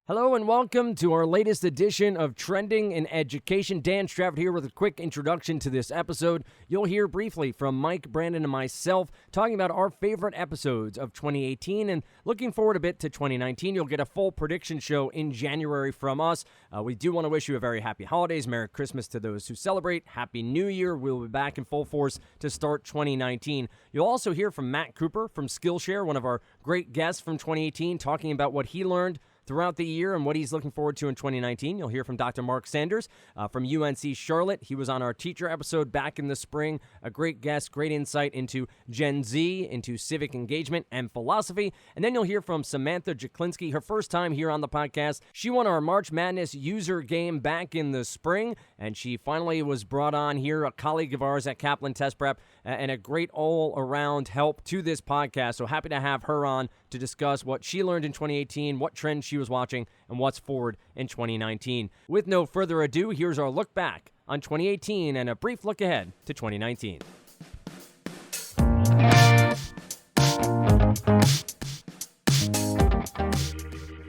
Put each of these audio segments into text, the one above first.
Hello and welcome to our latest edition of Trending in Education. Dan Strafford here with a quick introduction to this episode. You'll hear briefly from Mike, Brandon, and myself talking about our favorite episodes of 2018 and looking forward a bit to 2019. You'll get a full prediction show in January from us. We do want to wish you a very happy holidays. Merry Christmas to those who celebrate. Happy New Year. We'll be back in full force to start 2019. You'll also hear from Matt Cooper from Skillshare, one of our great guests from 2018, talking about what he learned throughout the year and what he's looking forward to in 2019. You'll hear from Dr. Mark Sanders from UNC Charlotte. He was on our teacher episode back in the spring. A great guest, great insight into Gen Z, into civic engagement and philosophy. And then you'll hear from Samantha Jeklinski, her first time here on the podcast. She won our March Madness user game back in the spring, and she finally was brought on here, a colleague of ours at Kaplan Test Prep, and a great all-around help to this podcast. So happy to have her on to discuss what she learned in 2018, what trends she was watching, and what's forward in 2019. With no further ado, here's our look back on 2018 and a brief look ahead to 2019.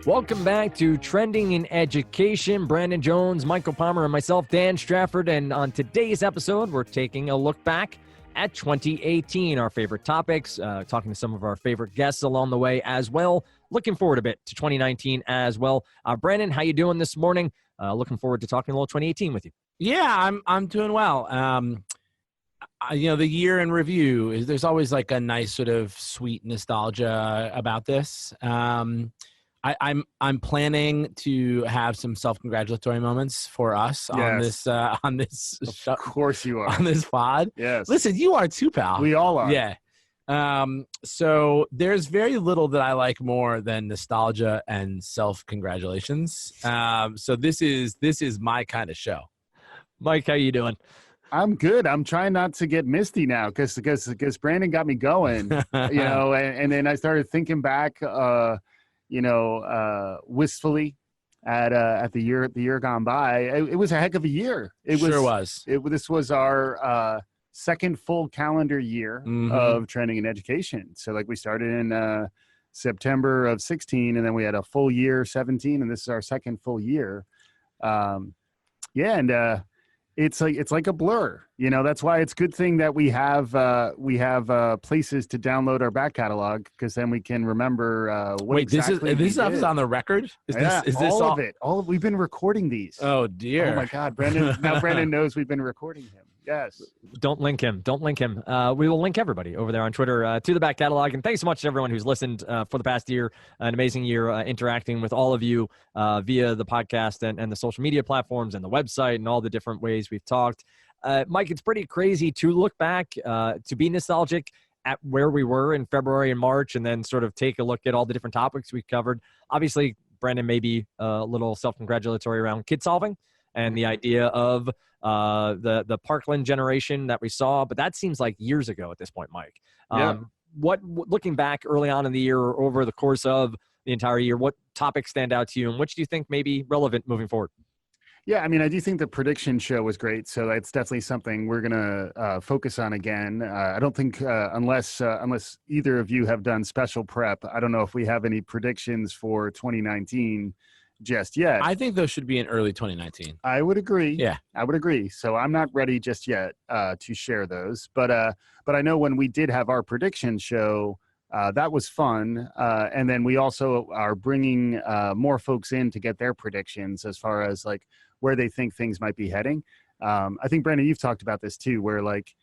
Welcome back to Trending in Education. Brandon Jones, Michael Palmer, and myself, Dan Strafford. And on today's episode, we're taking a look back at 2018, our favorite topics, talking to some of our favorite guests along the way as well. Looking forward a bit to 2019 as well. Brandon, how you doing this morning? Looking forward to talking a little 2018 with you. Yeah, I'm doing well. The year in review is there's always like a nice sort of sweet nostalgia about this. I'm planning to have some self-congratulatory moments for us on this Of course you are. on this pod. Yes. Listen, you are too, pal. We all are. Yeah. So there's very little that I like more than nostalgia and self-congratulations. So this is my kind of show. Mike, how you doing? I'm good. I'm trying not to get misty now because Brandon got me going, and then I started thinking back, wistfully at the year gone by. It was a heck of a year. This was our second full calendar year of Trending in Education. So like we started in September of 16, and then we had a full year 17, and this is our second full year. It's like a blur, that's why it's a good thing that we have places to download our back catalog, because then we can remember this stuff is on the record? Is this all of it? We've been recording these. Oh dear. Oh my God, Brandon. Now Brandon knows we've been recording him. Yes. Don't link him. We will link everybody over there on Twitter to the back catalog. And thanks so much to everyone who's listened for the past year. An amazing year interacting with all of you via the podcast and the social media platforms and the website and all the different ways we've talked. Mike, it's pretty crazy to look back, to be nostalgic at where we were in February and March, and then sort of take a look at all the different topics we covered. Obviously, Brandon may be a little self-congratulatory around Kidsolving and the idea of the Parkland generation that we saw, but that seems like years ago at this point, Mike. Looking back early on in the year or over the course of the entire year, what topics stand out to you, and which do you think may be relevant moving forward? Yeah, I mean, I do think the prediction show was great, so that's definitely something we're going to focus on again. I don't think unless either of you have done special prep, I don't know if we have any predictions for 2019 just yet. I think those should be in early 2019. I would agree. Yeah, I would agree. So I'm not ready just yet to share those, but I know when we did have our prediction show, that was fun. And then we also are bringing more folks in to get their predictions as far as like where they think things might be heading. I think, Brandon, you've talked about this too, where like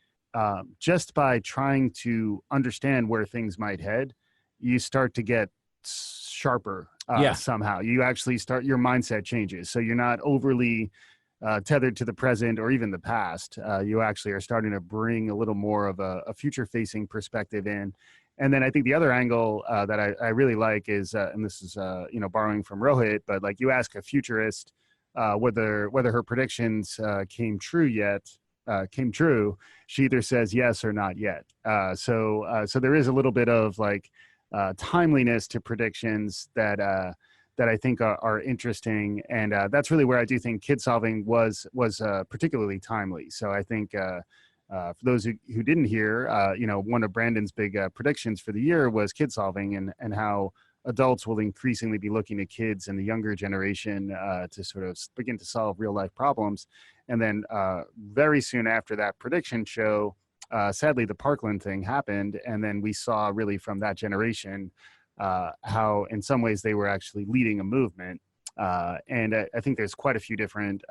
just by trying to understand where things might head, you start to get sharper somehow. You actually your mindset changes. So you're not overly tethered to the present or even the past. You actually are starting to bring a little more of a future-facing perspective in. And then I think the other angle that I really like is, and this is borrowing from Rohit, but like you ask a futurist whether her predictions came true, she either says yes or not yet. So there is a little bit of like timeliness to predictions that I think are interesting, and that's really where I do think Kidsolving was particularly timely. So I think for those who didn't hear, one of Brandon's big predictions for the year was Kidsolving and how adults will increasingly be looking to kids and the younger generation to sort of begin to solve real life problems. And then very soon after that prediction show, sadly, the Parkland thing happened. And then we saw really from that generation how in some ways they were actually leading a movement. And I think there's quite a few different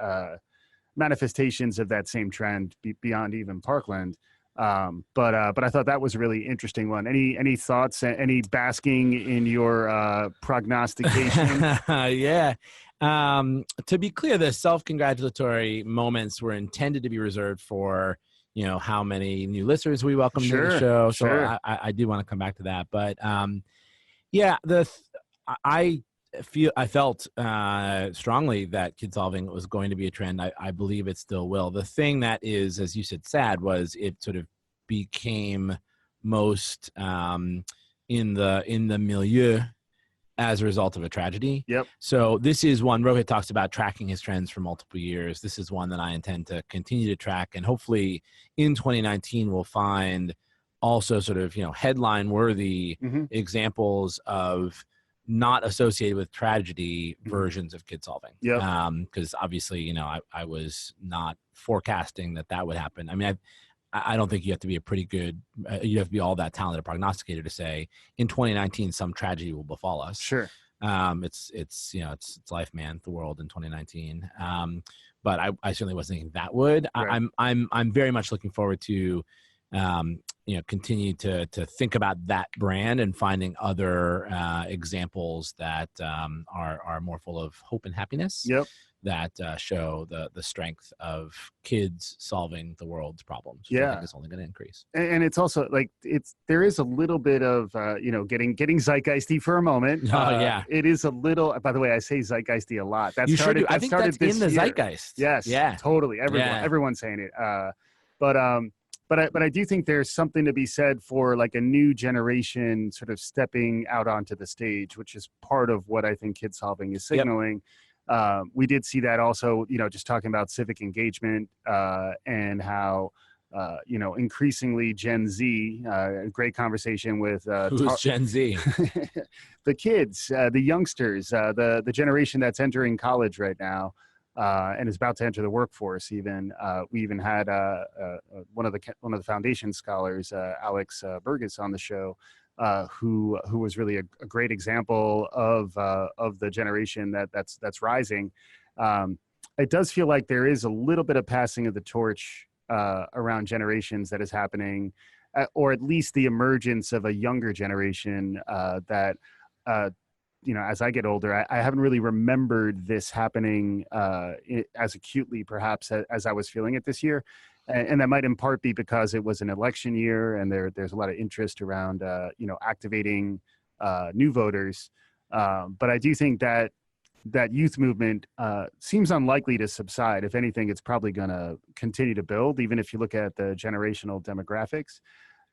manifestations of that same trend beyond even Parkland. But I thought that was a really interesting one. Any thoughts, any basking in your prognostication? Yeah. To be clear, the self-congratulatory moments were intended to be reserved for, how many new listeners we welcomed to the show. So sure. I do want to come back to that. But yeah, I felt strongly that Kidsolving was going to be a trend. I believe it still will. The thing that is, as you said, sad was it sort of became most in the milieu as a result of a tragedy. Yep. So this is one, Rohit talks about tracking his trends for multiple years. This is one that I intend to continue to track. And hopefully in 2019, we'll find also sort of, headline worthy examples of not associated with tragedy versions of Kidsolving. Yeah. Because obviously, I was not forecasting that would happen. I mean, I don't think you have to be a pretty good, you have to be all that talented prognosticator to say in 2019 some tragedy will befall us. Sure. It's life, man, the world in 2019. But I certainly wasn't thinking that would. Right. I'm very much looking forward to continue to think about that brand and finding other examples that are more full of hope and happiness. Yep. That show the strength of kids solving the world's problems. Yeah, I think it's only going to increase. And it's also like there is a little bit of getting zeitgeisty for a moment. Oh yeah, it is a little. By the way, I say zeitgeisty a lot. That you started. Sure do. I think that's in the zeitgeist. Yes. Yeah. Totally. Everyone's saying it. But I do think there's something to be said for like a new generation sort of stepping out onto the stage, which is part of what I think Kidsolving is signaling. Yep. We did see that also, just talking about civic engagement and how, increasingly Gen Z, great conversation with who's Gen Z? The kids, the youngsters, the generation that's entering college right now. And is about to enter the workforce. Even we even had one of the foundation scholars, Alex Burgess, on the show, who was really a great example of the generation that's rising. It does feel like there is a little bit of passing of the torch around generations that is happening, or at least the emergence of a younger generation that. As I get older, I haven't really remembered this happening as acutely, perhaps, as I was feeling it this year. And that might in part be because it was an election year and there's a lot of interest around, activating new voters. But I do think that youth movement seems unlikely to subside. If anything, it's probably going to continue to build, even if you look at the generational demographics.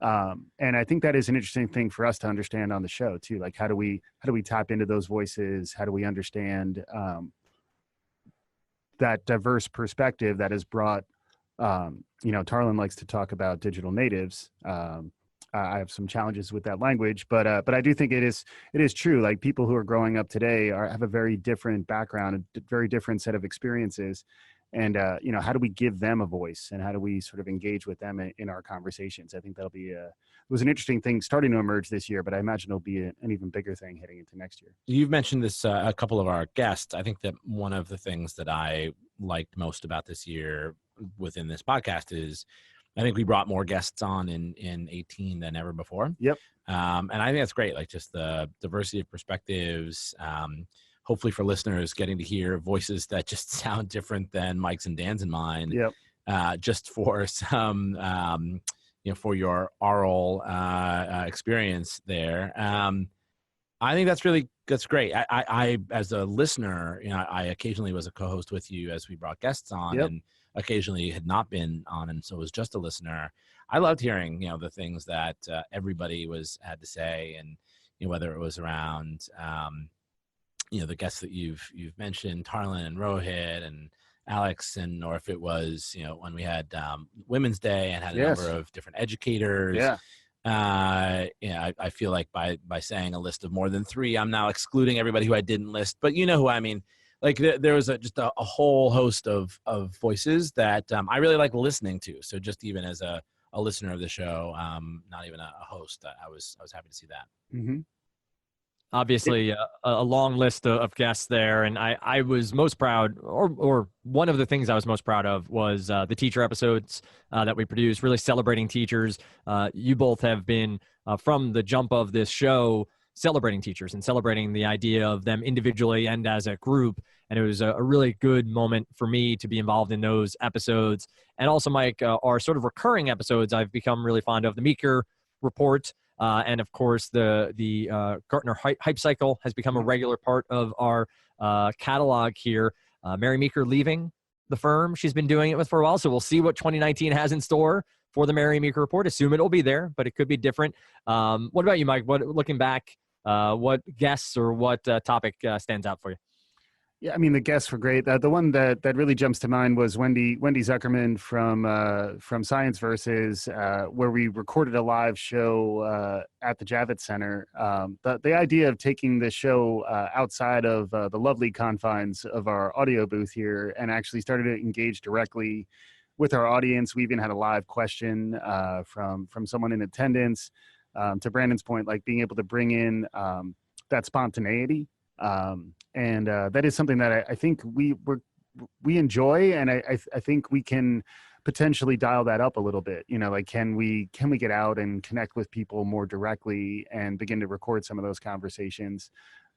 And I think that is an interesting thing for us to understand on the show too. Like, how do we tap into those voices? How do we understand that diverse perspective that is brought? Tarlin likes to talk about digital natives. I have some challenges with that language, but I do think it is true. Like, people who are growing up today have a very different background, a very different set of experiences. And, how do we give them a voice, and how do we sort of engage with them in our conversations? I think that'll be it was an interesting thing starting to emerge this year, but I imagine it'll be an even bigger thing heading into next year. You've mentioned this, a couple of our guests. I think that one of the things that I liked most about this year within this podcast is I think we brought more guests on in 18 than ever before. Yep. And I think that's great. Like, just the diversity of perspectives, hopefully for listeners getting to hear voices that just sound different than Mike's and Dan's and mine. Yep. Just for some, for your oral experience there. I think that's great. I as a listener, I occasionally was a co-host with you as we brought guests on. Yep. And occasionally had not been on, and so was just a listener. I loved hearing, the things that everybody had to say, and whether it was around the guests that you've mentioned, Tarlin and Rohit and Alex, or if it was when we had Women's Day and had a Yes. number of different educators. Yeah. I feel like by saying a list of more than 3, I'm now excluding everybody who I didn't list, but you know who I mean. Like there was just a whole host of voices that I really like listening to. So just even as a listener of the show, not even a host, I was happy to see that. Mm-hmm. Obviously, a long list of guests there, and I was most proud, or one of the things I was most proud of was the teacher episodes that we produced, really celebrating teachers. You both have been, from the jump of this show, celebrating teachers and celebrating the idea of them individually and as a group. And it was a really good moment for me to be involved in those episodes. And also, Mike, our sort of recurring episodes I've become really fond of. The Meeker Report, and of course, the Gartner Hype Cycle has become a regular part of our catalog here. Mary Meeker leaving the firm she's been doing it with for a while, so we'll see what 2019 has in store for the Mary Meeker Report. Assume it'll be there, but it could be different. What about you, Mike? Looking back, what guests or what topic stands out for you? Yeah, I mean, the guests were great. The one that really jumps to mind was Wendy Zuckerman from Science Versus, where we recorded a live show at the Javits Center. The idea of taking the show outside of the lovely confines of our audio booth here and actually started to engage directly with our audience. We even had a live question from someone in attendance. To Brandon's point, like being able to bring in that spontaneity. And that is something that I think we enjoy, and I think we can potentially dial that up a little bit. You know, like can we get out and connect with people more directly and begin to record some of those conversations?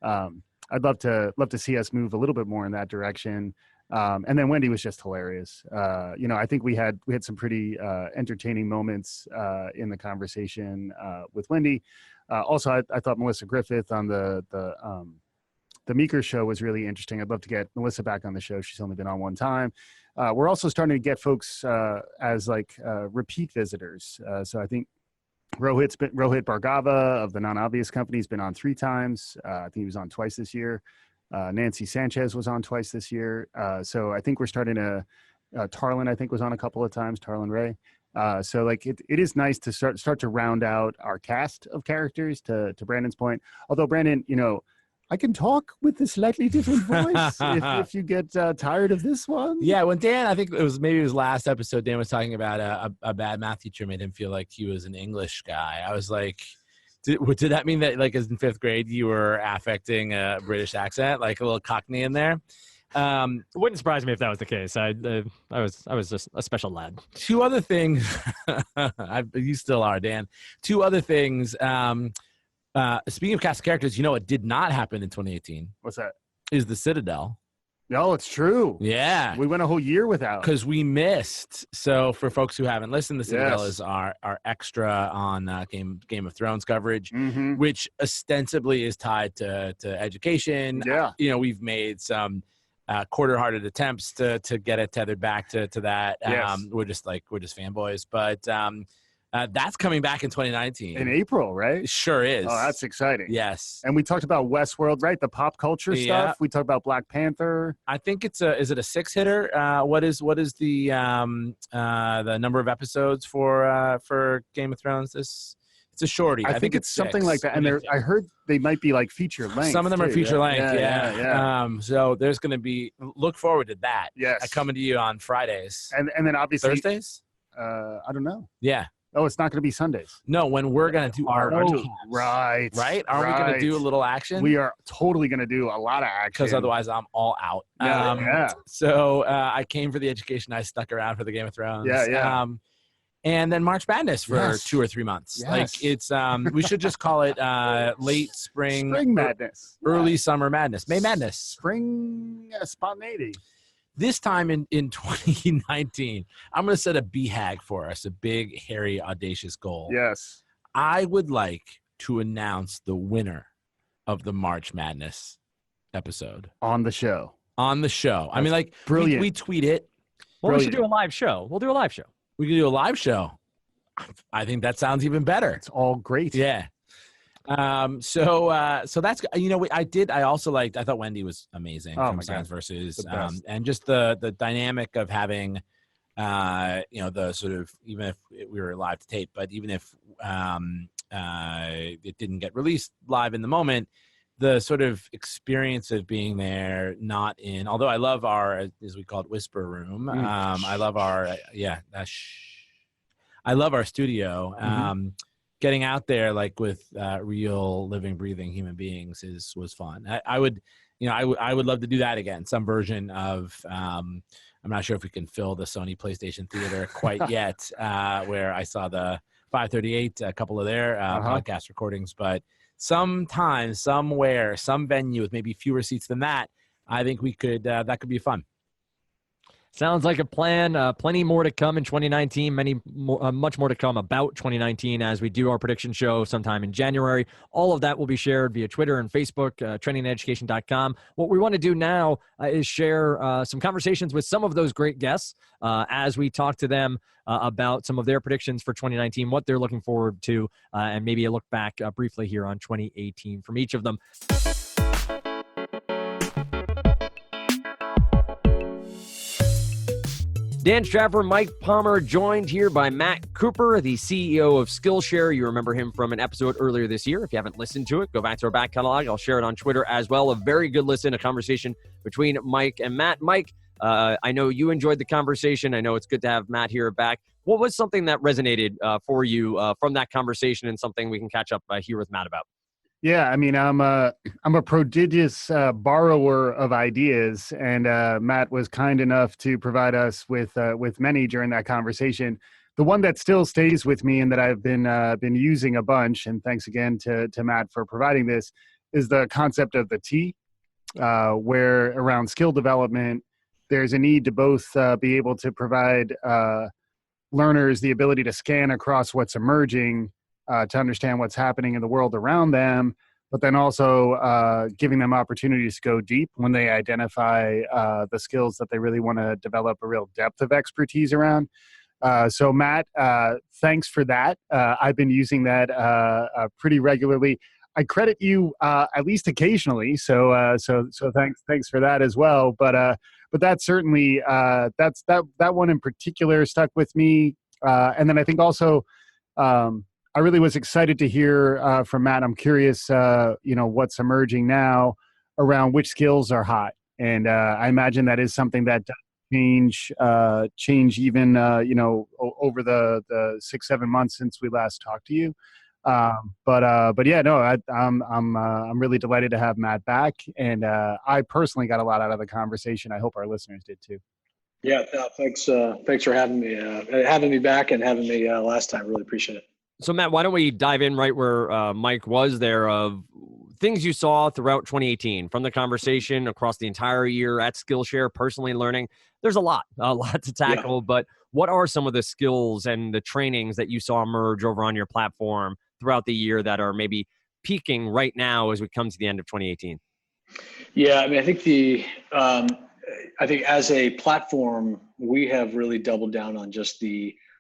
I'd love to see us move a little bit more in that direction. And then Wendy was just hilarious. You know, I think we had some pretty entertaining moments in the conversation with Wendy. Also, I thought Melissa Griffith on the Meeker show was really interesting. I'd love to get Melissa back on the show. She's only been on one time. We're also starting to get folks as like repeat visitors. So I think Rohit Bhargava of the Non-Obvious Company has been on 3 times. I think he was on twice this year. Nancy Sanchez was on twice this year. So I think we're starting to, Tarlin, I think, was on a couple of times, Tarlin Ray. So like it is nice to start to round out our cast of characters to Brandon's point. Although Brandon, you know, I can talk with a slightly different voice if you get tired of this one. Yeah, when Dan, I think it was maybe his last episode, Dan was talking about a bad math teacher made him feel like he was an English guy. I was like, did that mean that like as in 5th grade you were affecting a British accent, like a little Cockney in there? It wouldn't surprise me if that was the case. I was just a special lad. 2 other things. You still are, Dan. 2 other things. Speaking of cast of characters, you know what did not happen in 2018? What's that? Is the Citadel. No, it's true. Yeah. We went a whole year without. Because we missed. So for folks who haven't listened, the Citadel is our extra on Game of Thrones coverage, which ostensibly is tied to education. Yeah. You know, we've made some quarter-hearted attempts to get it tethered back to that. Yes. We're just fanboys. But that's coming back in 2019. In April, right? It sure is. Oh, that's exciting. Yes. And we talked about Westworld, right? The pop culture stuff. We talked about Black Panther. I think is it a 6-hitter? What is the number of episodes for Game of Thrones? It's a shorty. I think it's something 6. like that. And I heard they might be like feature length. Some of them are feature length. Yeah. So there's going to be, look forward to that. Yes. Coming to you on Fridays. And then obviously Thursdays. I don't know. Yeah. Oh, it's not going to be Sundays. No, when we're going to do our right. Aren't we going to do a little action? We are totally going to do a lot of action. Because otherwise I'm all out. So I came for the education. I stuck around for the Game of Thrones. Yeah. And then March Madness for 2 or 3 months. Yes. Like it's, we should just call it late spring madness, early summer madness, May Madness, spring spontaneity. This time in 2019, I'm going to set a BHAG for us, a big, hairy, audacious goal. Yes. I would like to announce the winner of the March Madness episode. On the show. I mean, like, brilliant. We tweet it. Well, we should do a live show. We'll do a live show. We can do a live show. I think that sounds even better. It's all great. Yeah. So that's, you know, I thought Wendy was amazing from Science Versus, and just the dynamic of having the sort of, even if we were live to tape, but even if it didn't get released live in the moment, the sort of experience of being there, not in, although I love our, as we call it, whisper room. I love our, I love our studio. Getting out there like with real living, breathing human beings was fun. I would love to do that again. Some version of, I'm not sure if we can fill the Sony PlayStation Theater quite yet, where I saw the 538, a couple of their podcast recordings, but sometime, somewhere, some venue with maybe fewer seats than that, I think we could, that could be fun. Sounds like a plan. Plenty more to come in 2019. Much more to come about 2019 as we do our prediction show sometime in January. All of that will be shared via Twitter and Facebook, trendingeducation.com. What we want to do now is share some conversations with some of those great guests as we talk to them about some of their predictions for 2019, what they're looking forward to, and maybe a look back briefly here on 2018 from each of them. Dan Stratford, Mike Palmer, joined here by Matt Cooper, the CEO of Skillshare. You remember him from an episode earlier this year. If you haven't listened to it, go back to our back catalog. I'll share it on Twitter as well. A very good listen, a conversation between Mike and Matt. Mike, I know you enjoyed the conversation. I know it's good to have Matt here back. What was something that resonated for you from that conversation, and something we can catch up here with Matt about? Yeah, I mean, I'm a prodigious borrower of ideas, and Matt was kind enough to provide us with many during that conversation. The one that still stays with me and that I've been using a bunch, and thanks again to Matt for providing this, is the concept of the T, where around skill development, there's a need to both be able to provide learners the ability to scan across what's emerging, to understand what's happening in the world around them, but then also giving them opportunities to go deep when they identify the skills that they really want to develop a real depth of expertise around. So Matt, thanks for that. I've been using that pretty regularly. I credit you at least occasionally, so thanks for that as well. But that certainly that one in particular stuck with me, and then I think also. I really was excited to hear from Matt. I'm curious, what's emerging now around which skills are hot, and I imagine that is something that change even over the 6-7 months since we last talked to you. But yeah, no, I'm really delighted to have Matt back, and I personally got a lot out of the conversation. I hope our listeners did too. Yeah, thanks for having me back and having me last time. Really appreciate it. So, Matt, why don't we dive in right where Mike was there, of things you saw throughout 2018 from the conversation across the entire year at Skillshare, personally learning. There's a lot to tackle, but what are some of the skills and the trainings that you saw emerge over on your platform throughout the year that are maybe peaking right now as we come to the end of 2018? Yeah, I mean, I think I think as a platform, we have really doubled down on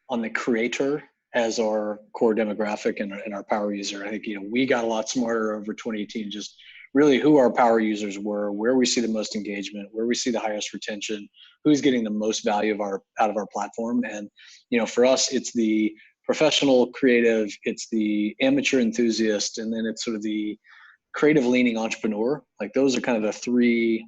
on the creator as our core demographic and our power user. I think, we got a lot smarter over 2018, just really who our power users were, where we see the most engagement, where we see the highest retention, who's getting the most value out of our platform. And, for us, it's the professional creative, it's the amateur enthusiast, and then it's sort of the creative leaning entrepreneur. Like, those are kind of the three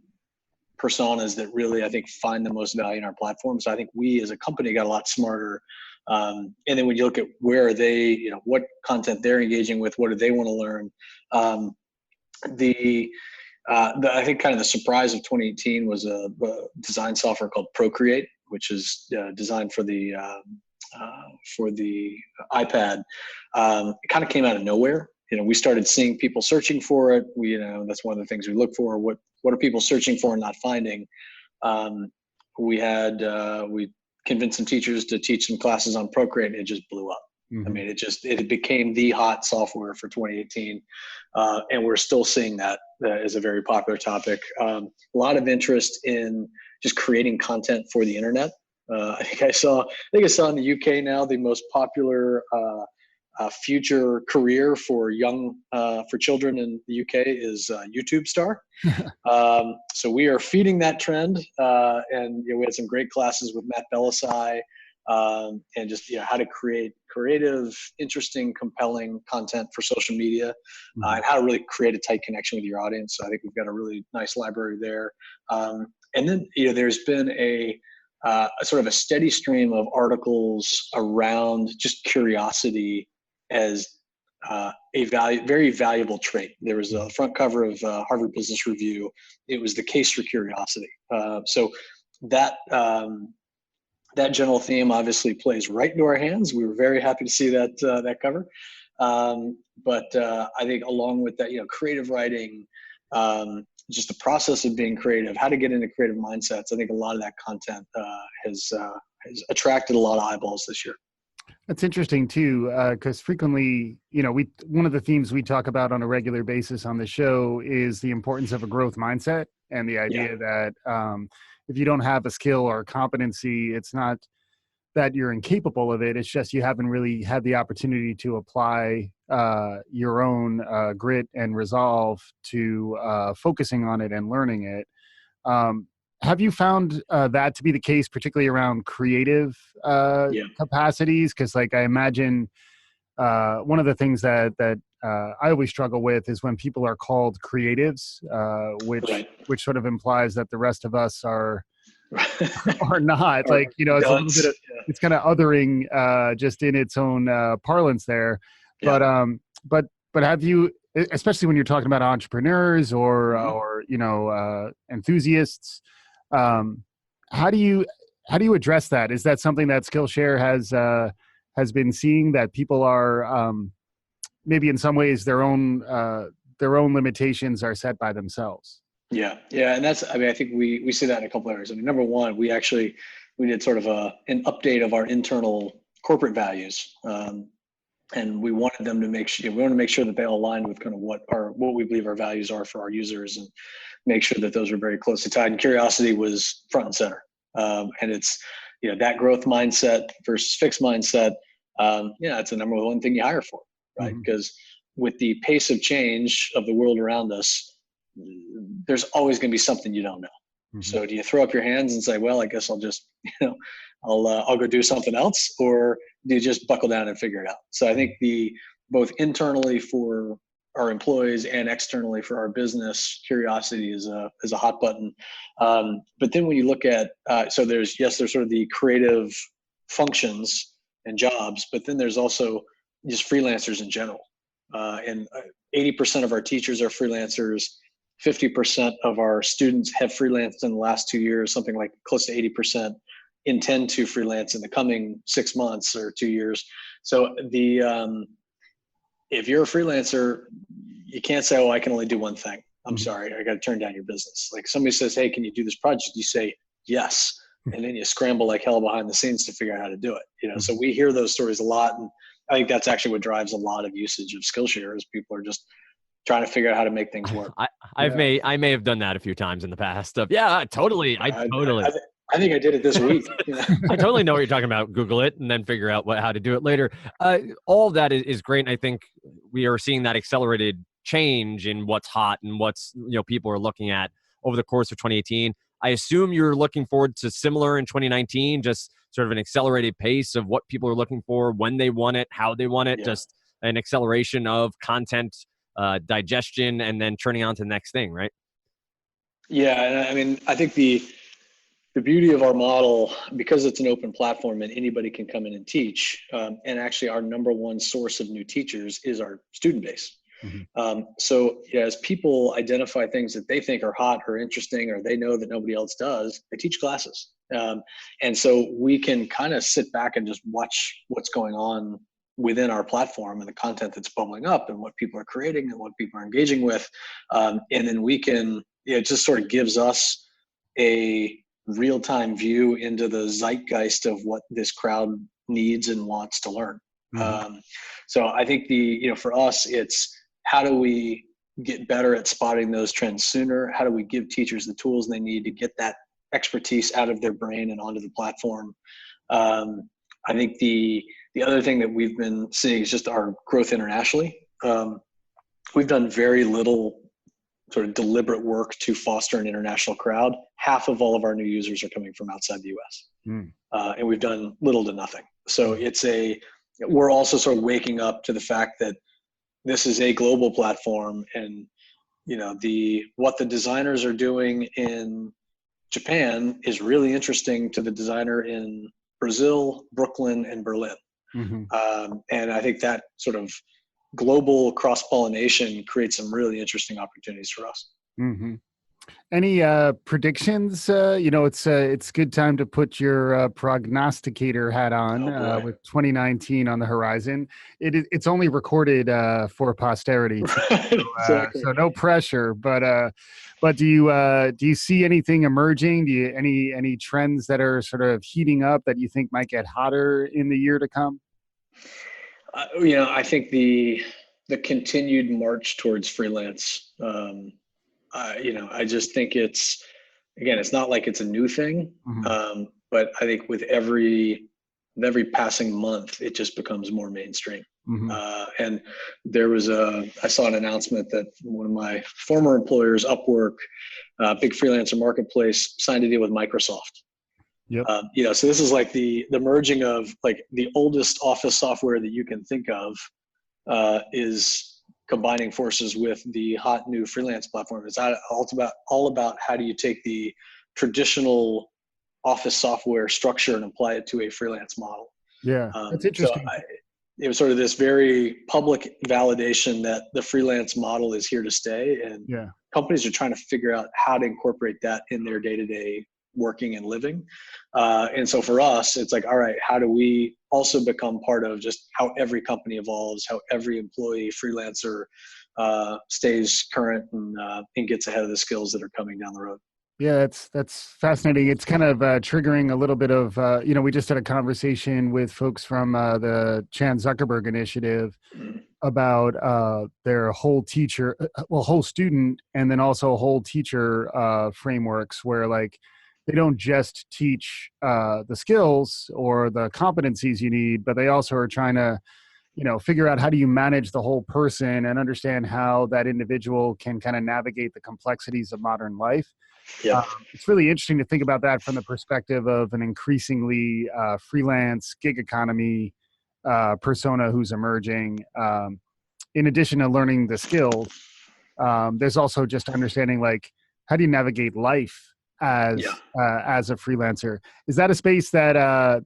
personas that really, I think, find the most value in our platform. So I think we as a company got a lot smarter. And then when you look at where are they, what content they're engaging with, what do they want to learn? I think kind of the surprise of 2018 was a design software called Procreate, which is designed for the iPad. It kind of came out of nowhere. We started seeing people searching for it. That's one of the things we look for. What are people searching for and not finding? We convinced some teachers to teach some classes on Procreate, and it just blew up. Mm-hmm. I mean, it became the hot software for 2018. And we're still seeing that as a very popular topic. A lot of interest in just creating content for the internet. I think I saw in the UK now, the most popular future career for for children in the UK is YouTube star. So we are feeding that trend, and we had some great classes with Matt Belisai, and just how to create creative, interesting, compelling content for social media, and how to really create a tight connection with your audience. So I think we've got a really nice library there. And then there's been a sort of a steady stream of articles around just curiosity as a very valuable trait. There was a front cover of Harvard Business Review. It was the case for curiosity. So that that general theme obviously plays right into our hands. We were very happy to see that cover. But I think along with that, creative writing, just the process of being creative, how to get into creative mindsets. I think a lot of that content has attracted a lot of eyeballs this year. That's interesting too, because frequently, one of the themes we talk about on a regular basis on the show is the importance of a growth mindset, and the idea that if you don't have a skill or a competency, it's not that you're incapable of it. It's just you haven't really had the opportunity to apply your own grit and resolve to focusing on it and learning it. Have you found that to be the case, particularly around creative capacities? Because, I imagine one of the things that I always struggle with is when people are called creatives, which sort of implies that the rest of us are not. It's a little bit of, it's kind of othering just in its own parlance there. Yeah. But have you, especially when you're talking about entrepreneurs or enthusiasts, how do you address that? Is that something that Skillshare has been seeing, that people are maybe in some ways their own limitations are set by themselves? Yeah. And I think we see that in a couple areas. Number one, we did sort of an update of our internal corporate values. And we wanted them to make sure that they all aligned with kind of what we believe our values are for our users, and make sure that those are very closely tied. And curiosity was front and center. And it's, that growth mindset versus fixed mindset. It's the number one thing you hire for, right? Because with the pace of change of the world around us, there's always going to be something you don't know. So do you throw up your hands and say, well, I guess I'll just, I'll go do something else, or do you just buckle down and figure it out? So I think both internally for our employees and externally for our business, curiosity is a hot button. But then when you look at, so there's sort of the creative functions and jobs, but then there's also just freelancers in general. And 80% of our teachers are freelancers. 50% of our students have freelanced in the last 2 years. Something like close to 80% intend to freelance in the coming 6 months or 2 years. So if you're a freelancer, you can't say, oh, I can only do one thing. I'm sorry, I got to turn down your business. Like, somebody says, hey, can you do this project? You say yes. And then you scramble like hell behind the scenes to figure out how to do it. So we hear those stories a lot. And I think that's actually what drives a lot of usage of Skillshare, is people are just trying to figure out how to make things work. I may have done that a few times in the past. Totally. I think I did it this week. I totally know what you're talking about. Google it and then figure out how to do it later. All of that is great. And I think we are seeing that accelerated change in what's hot and what's, people are looking at over the course of 2018. I assume you're looking forward to similar in 2019, just sort of an accelerated pace of what people are looking for, when they want it, how they want it, just an acceleration of content digestion, and then turning on to the next thing, right? Yeah, and I think the beauty of our model, because it's an open platform and anybody can come in and teach, and actually our number one source of new teachers is our student base. So as people identify things that they think are hot or interesting, or they know that nobody else does, they teach classes. And so we can kind of sit back and just watch what's going on within our platform and the content that's bubbling up and what people are creating and what people are engaging with. And then we can, it just sort of gives us a real-time view into the zeitgeist of what this crowd needs and wants to learn. So I think for us, it's how do we get better at spotting those trends sooner? How do we give teachers the tools they need to get that expertise out of their brain and onto the platform? I think The other thing that we've been seeing is just our growth internationally. We've done very little sort of deliberate work to foster an international crowd. Half of all of our new users are coming from outside the US. And we've done little to nothing. So we're also sort of waking up to the fact that this is a global platform, and what the designers are doing in Japan is really interesting to the designer in Brazil, Brooklyn, and Berlin. And I think that sort of global cross-pollination creates some really interesting opportunities for us. Any predictions? It's good time to put your prognosticator hat on with 2019 on the horizon. It's only recorded for posterity, Exactly. so no pressure. But do you see anything emerging? Any trends that are sort of heating up that you think might get hotter in the year to come? I think the continued march towards freelance. I just think it's not like it's a new thing, but I think with every passing month, it just becomes more mainstream. And I saw an announcement that one of my former employers, Upwork, big freelancer marketplace, signed a deal with Microsoft. So this is like the merging of like the oldest office software that you can think of is combining forces with the hot new freelance platform. It's all about how do you take the traditional office software structure and apply it to a freelance model. That's interesting. So it was sort of this very public validation that the freelance model is here to stay, and companies are trying to figure out how to incorporate that in their day-to-day working and living. And so for us, it's like, all right, how do we also become part of just how every company evolves, how every employee freelancer stays current and gets ahead of the skills that are coming down the road. Yeah, that's fascinating. It's kind of triggering a little bit of, we just had a conversation with folks from the Chan Zuckerberg Initiative about their whole student and then also whole teacher frameworks where like they don't just teach the skills or the competencies you need, but they also are trying to, figure out how do you manage the whole person and understand how that individual can kind of navigate the complexities of modern life. It's really interesting to think about that from the perspective of an increasingly freelance gig economy persona who's emerging. In addition to learning the skills, there's also just understanding like how do you navigate life as a freelancer. Is that a space that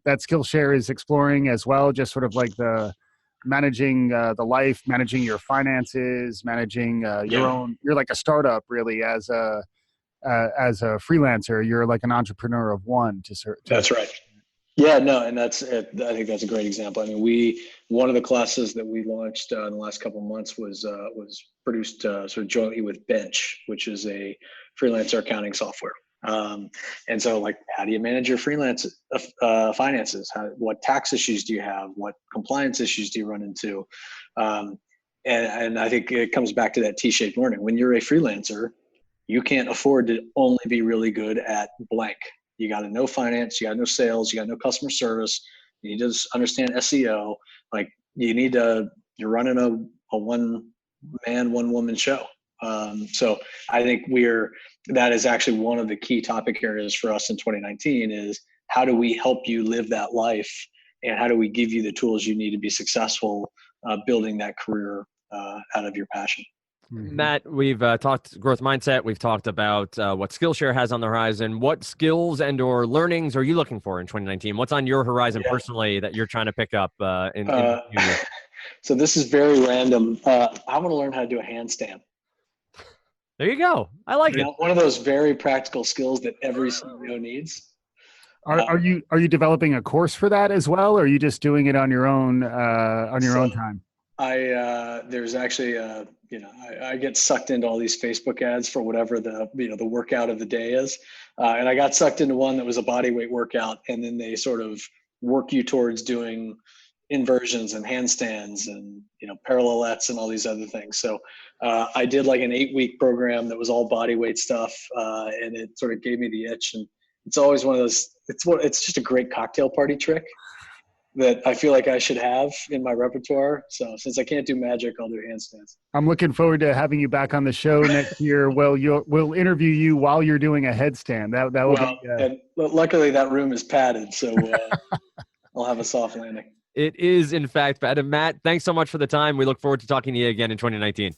that Skillshare is exploring as well? Just sort of like the managing the life, managing your finances, managing your own. You're like a startup really as a freelancer. You're like an entrepreneur of one. That's right. Yeah, no, and that's it. I think that's a great example. I mean, one of the classes that we launched in the last couple of months was produced sort of jointly with Bench, which is a freelancer accounting software. And so like, how do you manage your freelance finances? What tax issues do you have? What compliance issues do you run into? And I think it comes back to that T-shaped learning. When you're a freelancer, you can't afford to only be really good at blank. You got to know finance, you got to know sales, you got to know customer service. You need to understand SEO. Like you're running a one man, one woman show. So I think that is actually one of the key topic areas for us in 2019 is how do we help you live that life, and how do we give you the tools you need to be successful building that career out of your passion. Matt, we've talked growth mindset. We've talked about what Skillshare has on the horizon. What skills and or learnings are you looking for in 2019? What's on your horizon personally that you're trying to pick up in the new year? So this is very random. I want to learn how to do a handstand. There you go. I like it. One of those very practical skills that every CEO needs. Are you developing a course for that as well, or are you just doing it on your own own time? There's actually I get sucked into all these Facebook ads for whatever the workout of the day is, and I got sucked into one that was a body weight workout, and then they sort of work you towards doing inversions and handstands and parallettes and all these other things. So I did like an 8-week program that was all body weight stuff, and it sort of gave me the itch. And it's always one of those. It's just a great cocktail party trick. that I feel like I should have in my repertoire. So since I can't do magic, I'll do handstands. I'm looking forward to having you back on the show next year. Well, we'll interview you while you're doing a headstand. That will be. And luckily that room is padded, so I'll have a soft landing. It is, in fact, padded. Matt, thanks so much for the time. We look forward to talking to you again in 2019.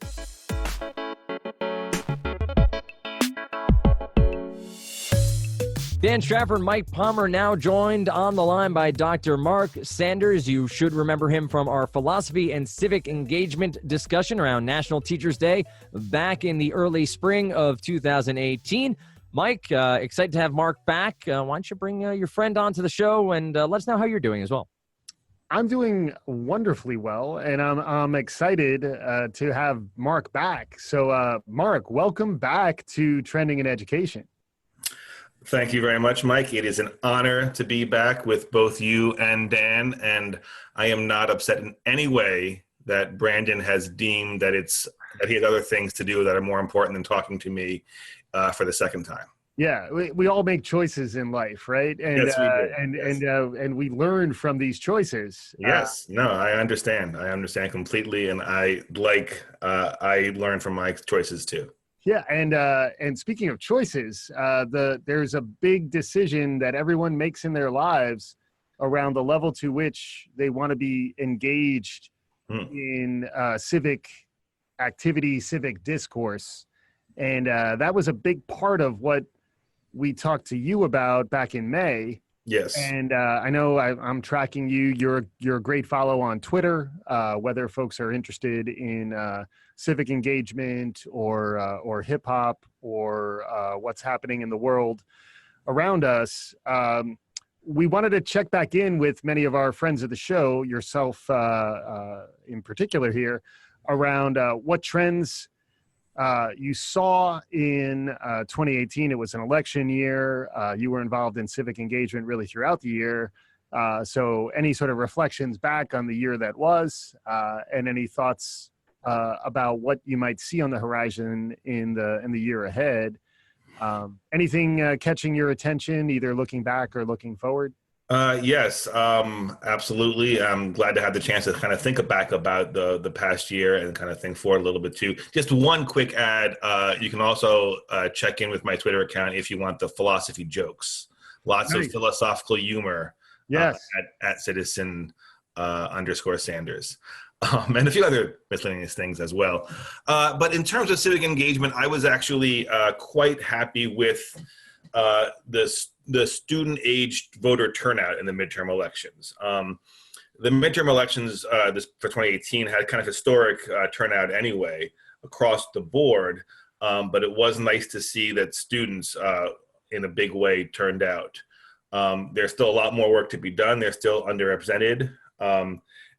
Dan Strafford and Mike Palmer now joined on the line by Dr. Mark Sanders. You should remember him from our philosophy and civic engagement discussion around National Teachers Day back in the early spring of 2018. Mike, excited to have Mark back. Why don't you bring your friend onto the show and let us know how you're doing as well. I'm doing wonderfully well, and I'm excited to have Mark back. So, Mark, welcome back to Trending in Education. Thank you very much, Mike. It is an honor to be back with both you and Dan, and I am not upset in any way that Brandon has deemed that he has other things to do that are more important than talking to me for the second time. Yeah, we all make choices in life, right? And yes, we do. And we learn from these choices. Yes, no, I understand. I understand completely, and I learn from my choices too. Yeah, and speaking of choices, there's a big decision that everyone makes in their lives around the level to which they want to be engaged in civic activity, civic discourse, and that was a big part of what we talked to you about back in May. Yes, and I know I'm tracking you. You're a great follow on Twitter. Whether folks are interested in civic engagement or hip hop or what's happening in the world around us, we wanted to check back in with many of our friends of the show, yourself in particular here, around what trends you saw in 2018. It was an election year. You were involved in civic engagement really throughout the year. So any sort of reflections back on the year that was, and any thoughts about what you might see on the horizon in the year ahead. Anything catching your attention, either looking back or looking forward? Yes, absolutely. I'm glad to have the chance to kind of think back about the past year and kind of think forward a little bit too. Just one quick ad. You can also check in with my Twitter account if you want the philosophy jokes. Lots of philosophical humor. Yes. At citizen _Sanders. And a few other miscellaneous things as well. But in terms of civic engagement, I was actually quite happy with the student-aged voter turnout in the midterm elections. The midterm elections for 2018 had kind of historic turnout anyway across the board, but it was nice to see that students in a big way turned out. There's still a lot more work to be done. They're still underrepresented.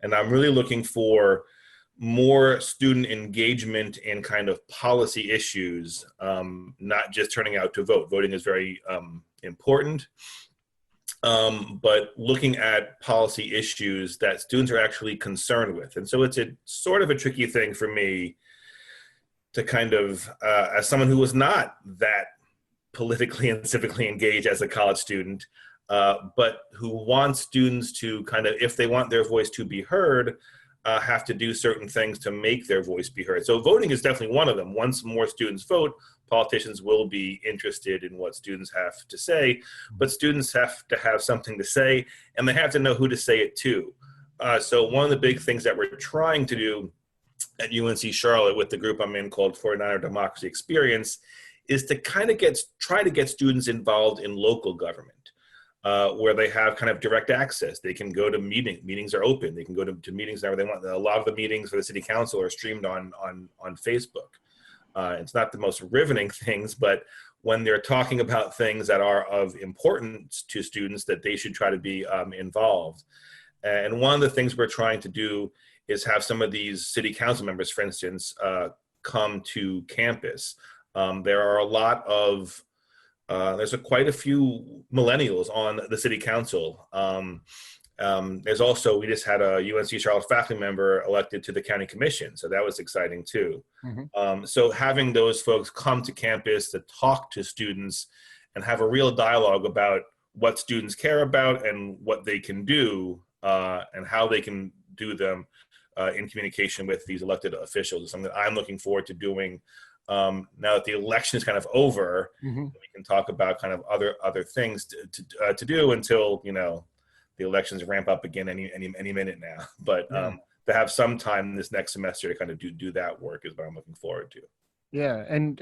And I'm really looking for more student engagement in kind of policy issues, not just turning out to vote. Voting is very important, but looking at policy issues that students are actually concerned with. And so it's a sort of a tricky thing for me to kind of, as someone who was not that politically and civically engaged as a college student, but who wants students to kind of, if they want their voice to be heard, have to do certain things to make their voice be heard. So voting is definitely one of them. Once more students vote, politicians will be interested in what students have to say, but students have to have something to say, and they have to know who to say it to. So one of the big things that we're trying to do at UNC Charlotte with the group I'm in called 49er Democracy Experience is to kind of try to get students involved in local government. Where they have kind of direct access. They can go to meetings are open. They can go to meetings whenever they want. A lot of the meetings for the city council are streamed on Facebook. It's not the most riveting things, but when they're talking about things that are of importance to students, that they should try to be involved. And one of the things we're trying to do is have some of these city council members, for instance, come to campus. There are a lot of there's quite a few millennials on the city council. There's also, we just had a UNC Charlotte faculty member elected to the county commission, so that was exciting too. Mm-hmm. So having those folks come to campus to talk to students and have a real dialogue about what students care about and what they can do and how they can do them in communication with these elected officials is something that I'm looking forward to doing. Now that the election is kind of over, Mm-hmm. we can talk about kind of other things to do until, you know, the elections ramp up again any minute now. But to have some time this next semester to kind of do that work is what I'm looking forward to. Yeah, and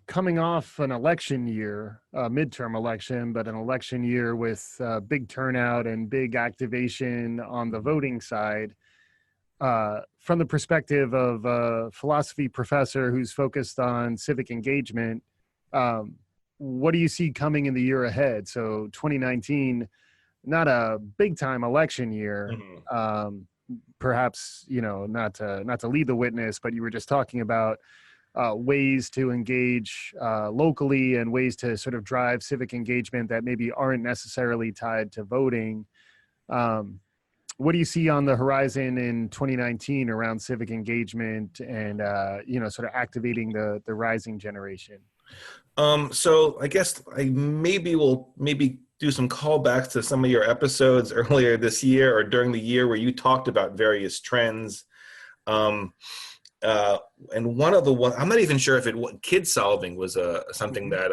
coming off an election year, midterm election, but an election year with big turnout and big activation on the voting side, from the perspective of a philosophy professor who's focused on civic engagement, what do you see coming in the year ahead? So 2019, not a big time election year. Mm-hmm. Perhaps, you know, not to lead the witness, but you were just talking about ways to engage locally and ways to sort of drive civic engagement that maybe aren't necessarily tied to voting. What do you see on the horizon in 2019 around civic engagement and, you know, sort of activating the rising generation? So I guess I will do some callbacks to some of your episodes earlier this year or during the year where you talked about various trends. And one of the I'm not even sure if Kidsolving was something that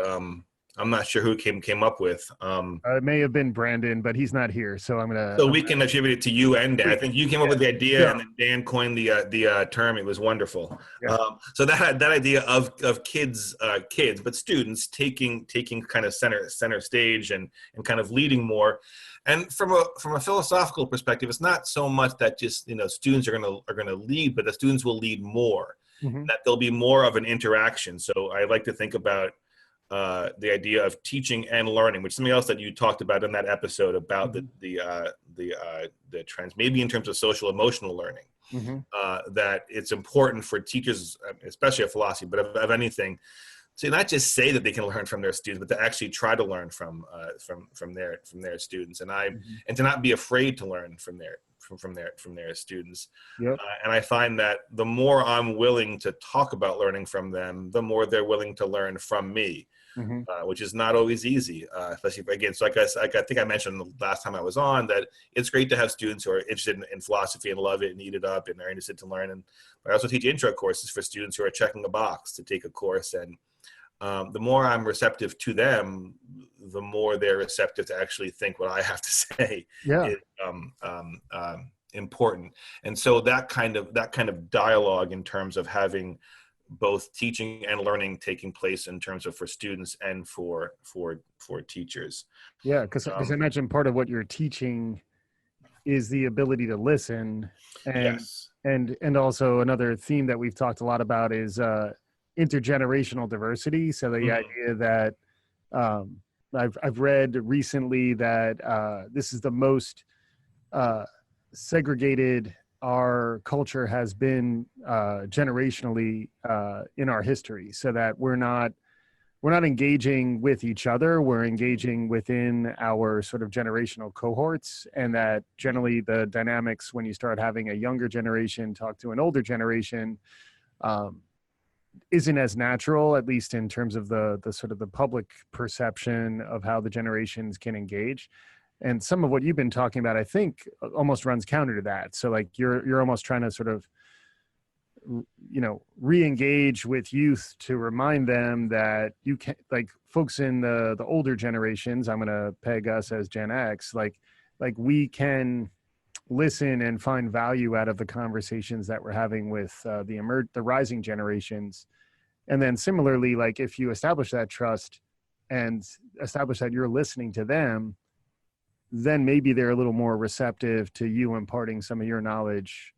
I'm not sure who came up with. It may have been Brandon, but he's not here, so we can attribute it to you and Dan. I think you came up with the idea, and then Dan coined the term. It was wonderful. Yeah. So that idea of kids, but students taking kind of center stage and kind of leading more. And from a philosophical perspective, it's not so much that just, you know, students are gonna lead, but the students will lead more. Mm-hmm. That there'll be more of an interaction. So I like to think about the idea of teaching and learning, which is something else that you talked about in that episode about the trends, maybe in terms of social emotional learning. Mm-hmm. That it's important for teachers, especially of philosophy, but of anything, to not just say that they can learn from their students, but to actually try to learn from their students, and to not be afraid to learn from their students. Yep. And I find that the more I'm willing to talk about learning from them, the more they're willing to learn from me. Mm-hmm. Which is not always easy, especially again. So I think I mentioned the last time I was on that it's great to have students who are interested in philosophy and love it and eat it up and are interested to learn. But I also teach intro courses for students who are checking a box to take a course. And the more I'm receptive to them, the more they're receptive to actually think what I have to say is important. And so that kind of dialogue in terms of having both teaching and learning taking place in terms of for students and for teachers. Yeah, because I imagine part of what you're teaching is the ability to listen, and yes. and also another theme that we've talked a lot about is intergenerational diversity. So the idea that I've read recently that this is the most segregated our culture has been generationally in our history, so that we're not engaging with each other, we're engaging within our sort of generational cohorts, and that generally the dynamics when you start having a younger generation talk to an older generation isn't as natural, at least in terms of the sort of the public perception of how the generations can engage. And some of what you've been talking about, I think, almost runs counter to that. So like you're almost trying to sort of, you know, re-engage with youth to remind them that you can, like folks in the older generations, I'm going to peg us as Gen X, like we can listen and find value out of the conversations that we're having with the rising generations. And then similarly, like if you establish that trust and establish that you're listening to them, then maybe they're a little more receptive to you imparting some of your knowledge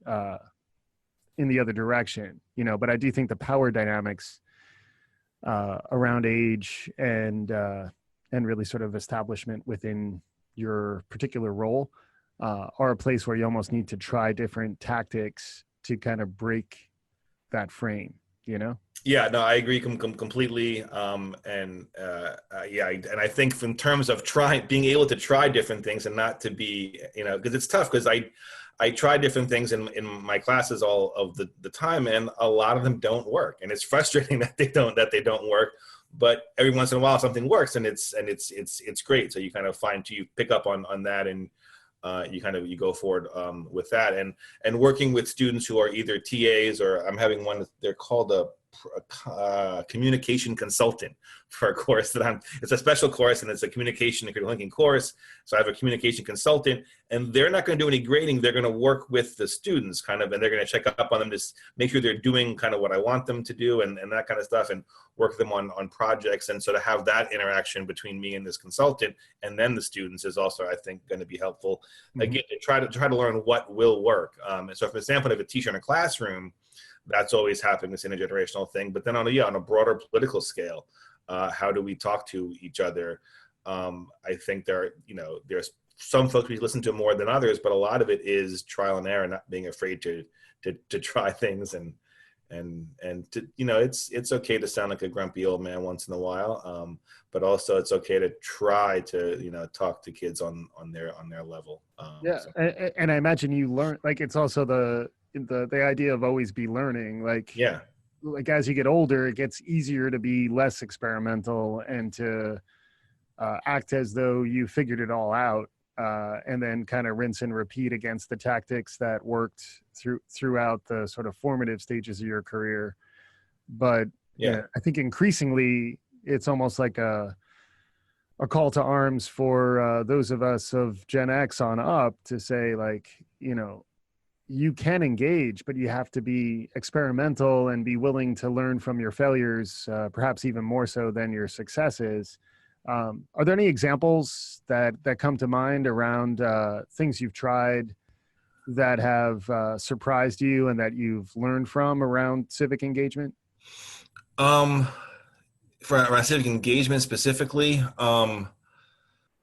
in the other direction, you know. But I do think the power dynamics around age and really sort of establishment within your particular role are a place where you almost need to try different tactics to kind of break that frame, you know? Yeah, no, I agree completely. And I think in terms of being able to try different things and not to be, you know, because it's tough because I try different things in my classes all of the time, and a lot of them don't work, and it's frustrating that they don't work. But every once in a while something works, and it's great. So you kind of you pick up on that, and you go forward with that, and working with students who are either TAs, or I'm having one, they're called a communication consultant for a course it's a special course, and it's a communication and critical thinking course. So I have a communication consultant, and they're not going to do any grading. They're going to work with the students and they're going to check up on them to make sure they're doing kind of what I want them to do, and that kind of stuff, and work them on projects. And so to have that interaction between me and this consultant and then the students is also, I think, going to be helpful. Again, to try to learn what will work. And so, for example, if a teacher in a classroom, that's always happening, this intergenerational thing. But then on a broader political scale, how do we talk to each other? I think there's some folks we listen to more than others, but a lot of it is trial and error, not being afraid to try things, and to, it's okay to sound like a grumpy old man once in a while, but also it's okay to try to talk to kids on their level. And I imagine you learn, like, it's also the idea of always be learning, like as you get older, it gets easier to be less experimental and to act as though you figured it all out, and then kind of rinse and repeat against the tactics that worked throughout the sort of formative stages of your career. But I think increasingly it's almost like a call to arms for those of us of Gen X on up to say, like, you can engage, but you have to be experimental and be willing to learn from your failures, perhaps even more so than your successes. Are there any examples that come to mind around things you've tried that have surprised you and that you've learned from around civic engagement? For around civic engagement specifically,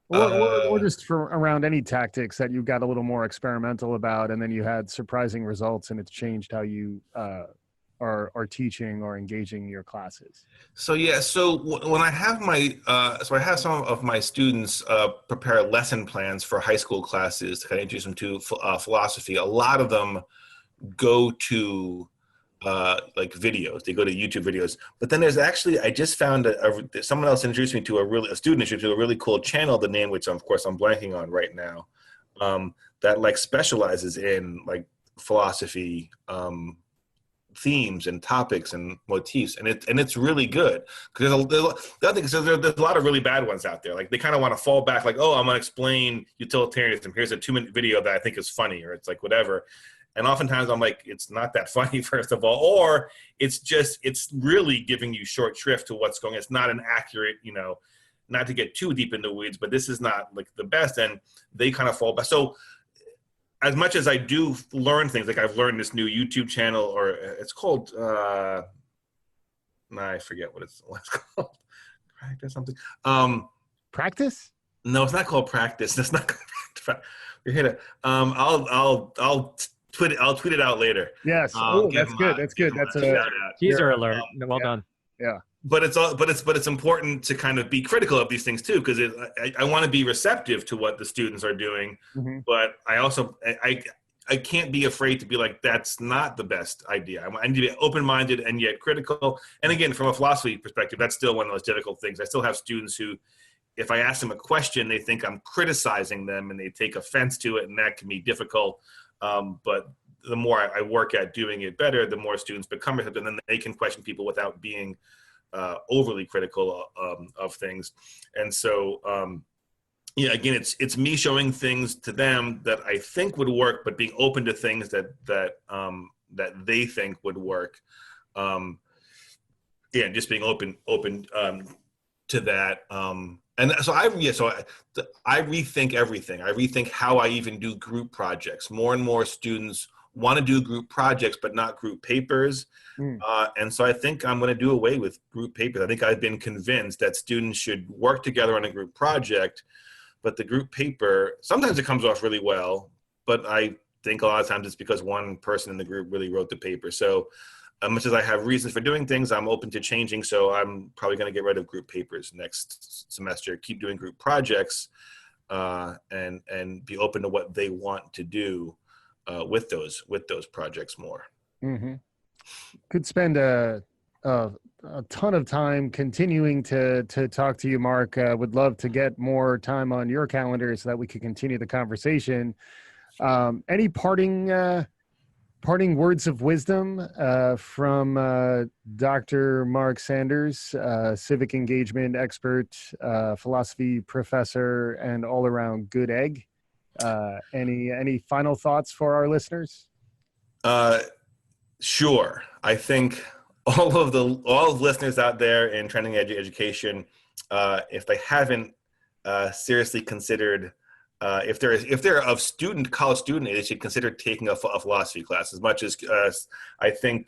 or just for around any tactics that you got a little more experimental about, and then you had surprising results, and it's changed how you are teaching or engaging your classes. So when I have I have some of my students prepare lesson plans for high school classes to kind of introduce them to philosophy. A lot of them go to like videos. They go to YouTube videos. But then there's actually, I just found someone else introduced me to a student introduced me to a really cool channel, the name which of course I'm blanking on right now, that like specializes in like philosophy themes and topics and motifs, and it's really good, because there's a lot of really bad ones out there. Like they kind of want to fall back, like, oh, I'm gonna explain utilitarianism, here's a 2-minute video that I think is funny, or it's like whatever. And oftentimes I'm like, it's not that funny, first of all, or it's really giving you short shrift to what's going on. It's not an accurate, not to get too deep into the weeds, but this is not like the best, and they kind of fall back. So as much as I do learn things, like I've learned this new YouTube channel, or it's called, I forget what it's called. Practice something. Practice? No, it's not called Practice. It's not called Practice. You're here to, I'll tweet it out later. Yes. That's good. That's good. That's a teaser alert. Well done. Yeah. But it's important to kind of be critical of these things too, because I want to be receptive to what the students are doing, but I also I can't be afraid to be like, that's not the best idea. I need to be open-minded and yet critical. And again, from a philosophy perspective, that's still one of those difficult things. I still have students who, if I ask them a question, they think I'm criticizing them and they take offense to it, and that can be difficult. But the more I work at doing it better, the more students become receptive, and then they can question people without being overly critical of things. And so, again, it's me showing things to them that I think would work, but being open to things that they think would work. Just being open to that. And so I rethink everything. I rethink how I even do group projects. More and more students want to do group projects, but not group papers. And so I think I'm going to do away with group papers. I think I've been convinced that students should work together on a group project, but the group paper, sometimes it comes off really well, but I think a lot of times it's because one person in the group really wrote the paper. So as much as I have reasons for doing things, I'm open to changing. So I'm probably going to get rid of group papers next semester, keep doing group projects, and be open to what they want to do with those projects more. Could spend a a ton of time continuing to talk to you, Mark. Would love to get more time on your calendar so that we could continue the conversation. Any parting words of wisdom from Dr. Mark Sanders, civic engagement expert, philosophy professor, and all-around good egg? Any final thoughts for our listeners? Sure. I think all of the listeners out there in trending education, if they haven't seriously considered, if they're of college student, they should consider taking a philosophy class. As much as I think,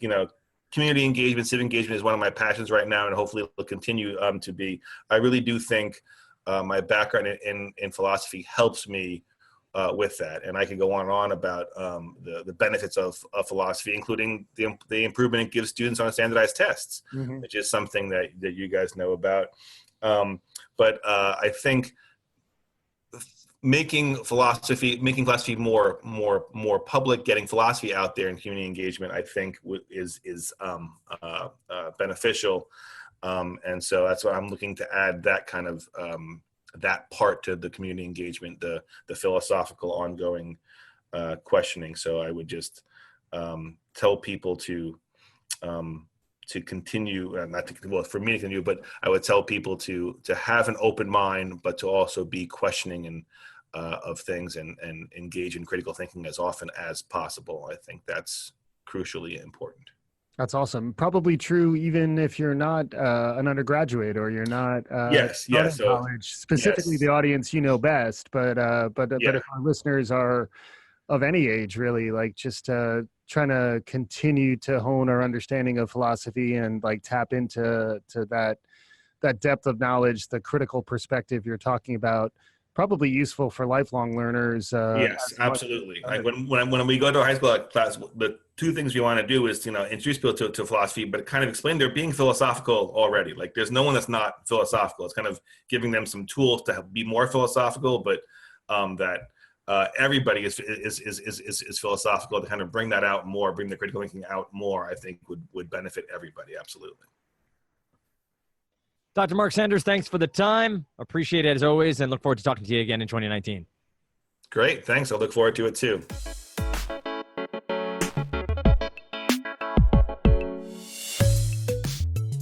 community engagement, civic engagement is one of my passions right now, and hopefully it will continue to be. I really do think my background in philosophy helps me with that, and I can go on and on about the benefits of philosophy, including the improvement it gives students on standardized tests, which is something that you guys know about. But I think making philosophy more public, getting philosophy out there in community engagement, I think is beneficial, and so that's why I'm looking to add that kind of that part to the community engagement, the philosophical ongoing questioning. So I would just tell people to continue, not to, well, for me to continue, but I would tell people to have an open mind, but to also be questioning and of things and engage in critical thinking as often as possible. I think that's crucially important. That's awesome. Probably true even if you're not an undergraduate or you're not in college. Specifically, the audience best. But if our listeners are of any age, really, like just trying to continue to hone our understanding of philosophy and like tap into that depth of knowledge, the critical perspective you're talking about. Probably useful for lifelong learners. Yes, absolutely. Like when we go to a high school class, the two things we want to do is introduce people to philosophy, but kind of explain they're being philosophical already. Like there's no one that's not philosophical. It's kind of giving them some tools to be more philosophical, but that everybody is philosophical. To kind of bring that out more, bring the critical thinking out more, I think would benefit everybody. Absolutely. Dr. Mark Sanders, thanks for the time. Appreciate it as always, and look forward to talking to you again in 2019. Great. Thanks. I look forward to it too.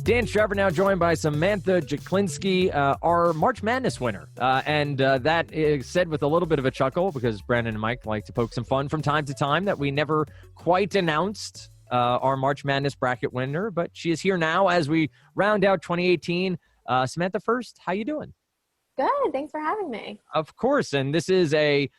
Dan Straver now joined by Samantha Jeklinski, our March Madness winner. And that is said with a little bit of a chuckle because Brandon and Mike like to poke some fun from time to time that we never quite announced our March Madness bracket winner, but she is here now as we round out 2018. Samantha, first, how you doing? Good. Thanks for having me. Of course. And this is a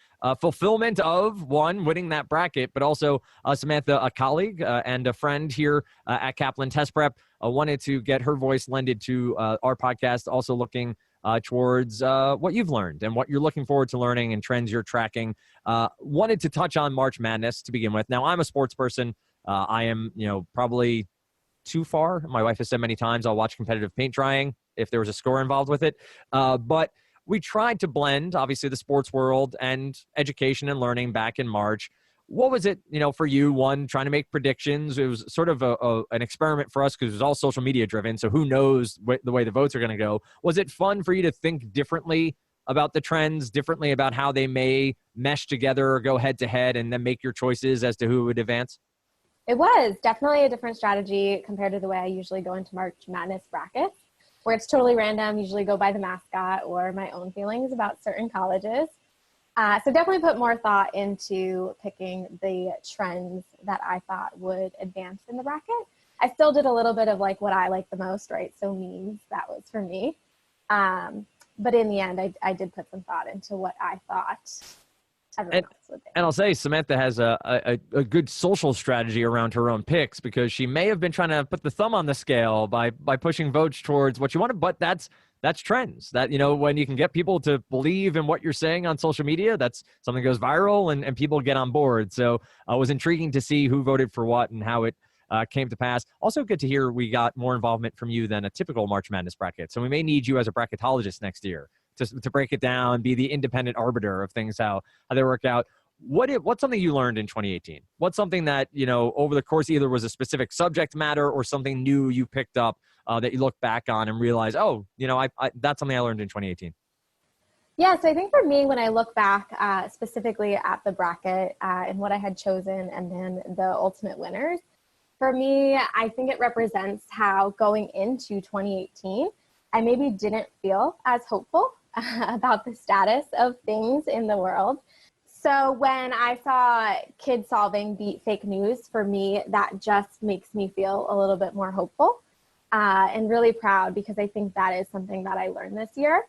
fulfillment of, one, winning that bracket, but also Samantha, a colleague and a friend here at Kaplan Test Prep, wanted to get her voice lended to our podcast, also looking towards what you've learned and what you're looking forward to learning and trends you're tracking. Wanted to touch on March Madness to begin with. Now, I'm a sports person. I am, probably too far. My wife has said many times I'll watch competitive paint drying if there was a score involved with it. But we tried to blend, obviously, the sports world and education and learning back in March. What was it, for you, one, trying to make predictions? It was sort of an experiment for us because it was all social media driven. So who knows the way the votes are going to go. Was it fun for you to think differently about the trends, differently about how they may mesh together or go head to head and then make your choices as to who would advance? It was definitely a different strategy compared to the way I usually go into March Madness brackets, where it's totally random, usually go by the mascot or my own feelings about certain colleges. So definitely put more thought into picking the trends that I thought would advance in the bracket. I still did a little bit of like what I like the most, right? So memes, that was for me. But in the end, I did put some thought into what I thought everyone else would think. And I'll say Samantha has a good social strategy around her own picks because she may have been trying to put the thumb on the scale by pushing votes towards what you wanted, but that's trends. That, when you can get people to believe in what you're saying on social media, that's something goes viral and people get on board. So it was intriguing to see who voted for what and how it came to pass. Also good to hear we got more involvement from you than a typical March Madness bracket. So we may need you as a bracketologist next year to break it down, be the independent arbiter of things, how they work out. what's something you learned in 2018? What's something that, over the course either was a specific subject matter or something new you picked up that you look back on and realize, that's something I learned in 2018? Yeah, so I think for me, when I look back specifically at the bracket and what I had chosen and then the ultimate winners, for me, I think it represents how going into 2018, I maybe didn't feel as hopeful about the status of things in the world. So when I saw Kidsolving beat fake news, for me, that just makes me feel a little bit more hopeful and really proud, because I think that is something that I learned this year,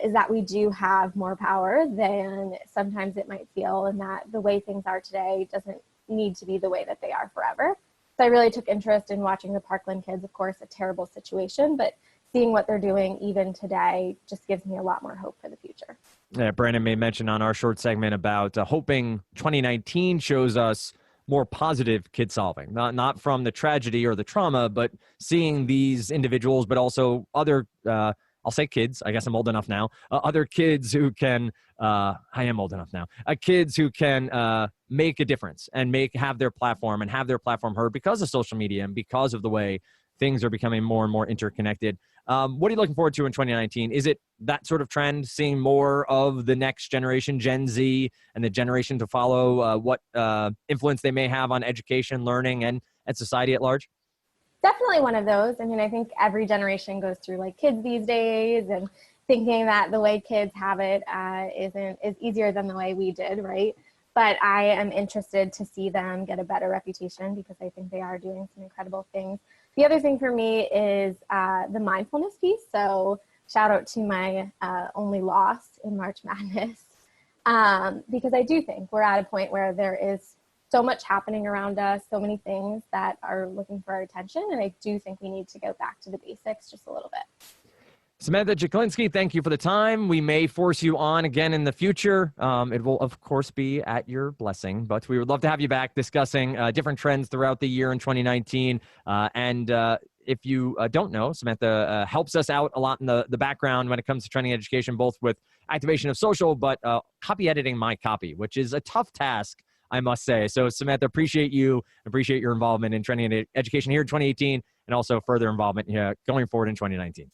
is that we do have more power than sometimes it might feel, and that the way things are today doesn't need to be the way that they are forever. So I really took interest in watching the Parkland kids, of course, a terrible situation, but seeing what they're doing even today just gives me a lot more hope for the future. Yeah, Brandon made mention on our short segment about hoping 2019 shows us more positive kid solving, not from the tragedy or the trauma, but seeing these individuals, but also other, I'll say kids, I guess I'm old enough now, other kids who can, I am old enough now, kids who can make a difference and have their platform heard because of social media and because of the way things are becoming more and more interconnected. What are you looking forward to in 2019? Is it that sort of trend, seeing more of the next generation, Gen Z, and the generation to follow, what influence they may have on education, learning, and society at large? Definitely one of those. I mean, I think every generation goes through like kids these days, and thinking that the way kids have it is easier than the way we did, right? But I am interested to see them get a better reputation, because I think they are doing some incredible things. The other thing for me is the mindfulness piece. So shout out to my only loss in March Madness, because I do think we're at a point where there is so much happening around us, so many things that are looking for our attention. And I do think we need to go back to the basics just a little bit. Samantha Jeklinski, thank you for the time. We may force you on again in the future. It will, of course, be at your blessing, but we would love to have you back discussing different trends throughout the year in 2019. If you don't know, Samantha helps us out a lot in the background when it comes to trending education, both with activation of social, but copy editing my copy, which is a tough task, I must say. So, Samantha, appreciate your involvement in trending education here in 2018, and also further involvement going forward in 2019.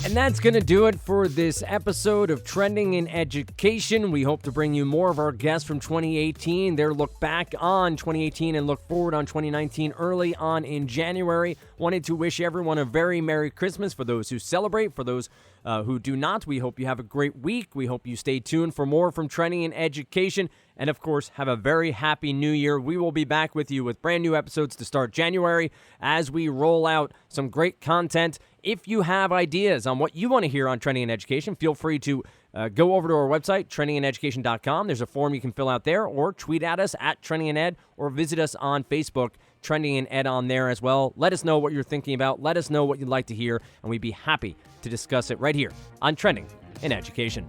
And that's going to do it for this episode of Trending in Education. We hope to bring you more of our guests from 2018, their look back on 2018 and look forward on 2019 early on in January. Wanted to wish everyone a very Merry Christmas for those who celebrate. For those who do not, we hope you have a great week. We hope you stay tuned for more from Trending in Education. And, of course, have a very happy new year. We will be back with you with brand new episodes to start January as we roll out some great content. If you have ideas on what you want to hear on Trending in Education, feel free to go over to our website, trendingineducation.com. There's a form you can fill out there, or tweet at us at Trending in Ed, or visit us on Facebook, Trending in Ed on there as well. Let us know what you're thinking about. Let us know what you'd like to hear, and we'd be happy to discuss it right here on Trending in Education.